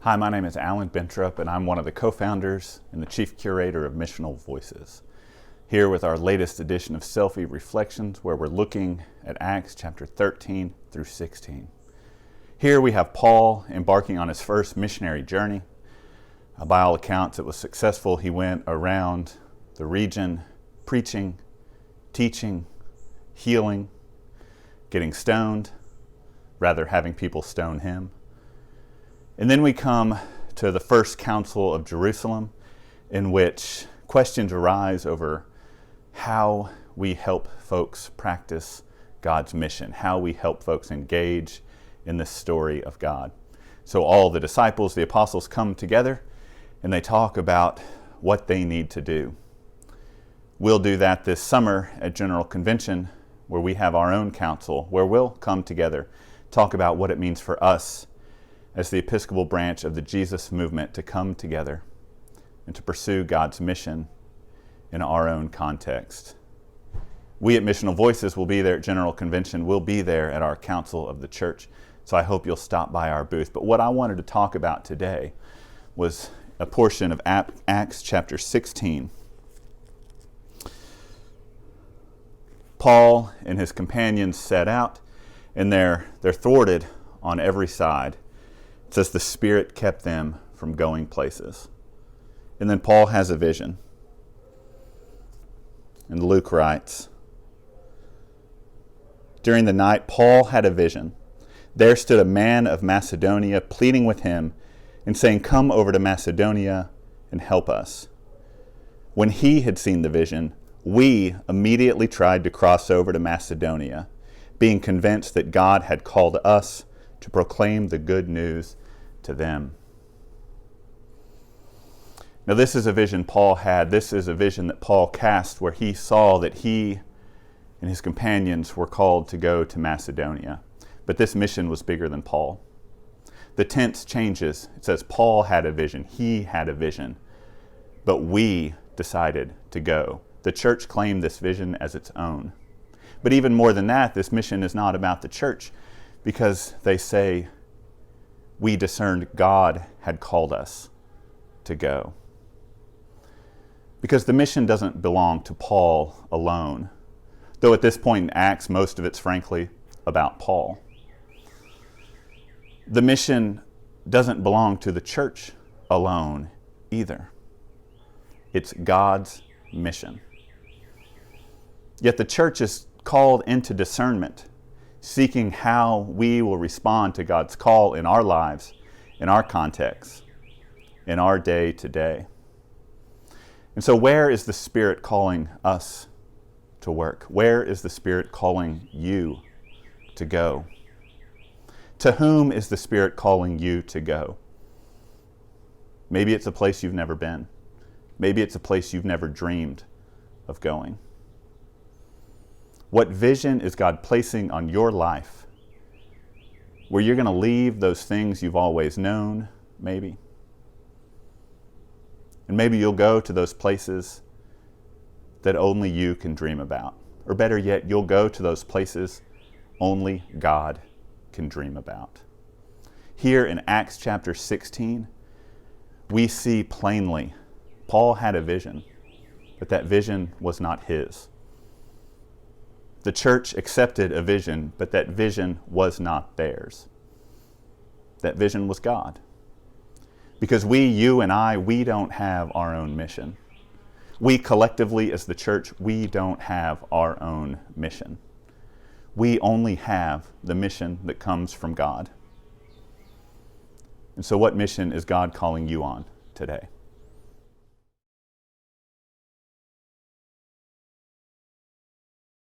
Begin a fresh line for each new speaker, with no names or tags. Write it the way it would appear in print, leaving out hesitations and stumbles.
Hi, my name is Alan Bentrup, and I'm one of the co-founders and the chief curator of Missional Voices. Here with our latest edition of Selfie Reflections, where we're looking at Acts chapter 13 through 16. Here we have Paul embarking on his first missionary journey. By all accounts, it was successful. He went around the region preaching, teaching, healing, getting stoned, rather having people stone him. And then we come to the first council of Jerusalem, in which questions arise over how we help folks practice God's mission, how we help folks engage in this story of God. So all the disciples, the apostles, come together and they talk about what they need to do. We'll do that this summer at General Convention, where we have our own council, where we'll come together, talk about what it means for us as the Episcopal branch of the Jesus movement to come together and to pursue God's mission in our own context. We at Missional Voices will be there at General Convention. We'll be there at our Council of the Church. So I hope you'll stop by our booth. But what I wanted to talk about today was a portion of Acts chapter 16. Paul and his companions set out, and they're thwarted on every side. It says the Spirit kept them from going places. And then Paul has a vision. And Luke writes, "During the night, Paul had a vision. There stood a man of Macedonia pleading with him and saying, 'Come over to Macedonia and help us.' When he had seen the vision, we immediately tried to cross over to Macedonia, being convinced that God had called us to proclaim the good news to them." Now, this is a vision Paul had. This is a vision that Paul cast, where he saw that he and his companions were called to go to Macedonia. But this mission was bigger than Paul. The tense changes. It says Paul had a vision. He had a vision. But we decided to go. The church claimed this vision as its own. But even more than that, this mission is not about the church, because they say, we discerned God had called us to go. Because the mission doesn't belong to Paul alone, though at this point in Acts, most of it's frankly about Paul. The mission doesn't belong to the church alone either. It's God's mission. Yet the church is called into discernment, seeking how we will respond to God's call in our lives, in our context, in our day to day. And so where is the Spirit calling us to work? Where is the Spirit calling you to go? To whom is the Spirit calling you to go? Maybe it's a place you've never been. Maybe it's a place you've never dreamed of going. What vision is God placing on your life where you're going to leave those things you've always known, maybe? And maybe you'll go to those places that only you can dream about. Or better yet, you'll go to those places only God can dream about. Here in Acts chapter 16, we see plainly Paul had a vision, but that vision was not his. The church accepted a vision, but that vision was not theirs. That vision was God. Because you and I, we don't have our own mission. We collectively as the church, we don't have our own mission. We only have the mission that comes from God. And so what mission is God calling you on today?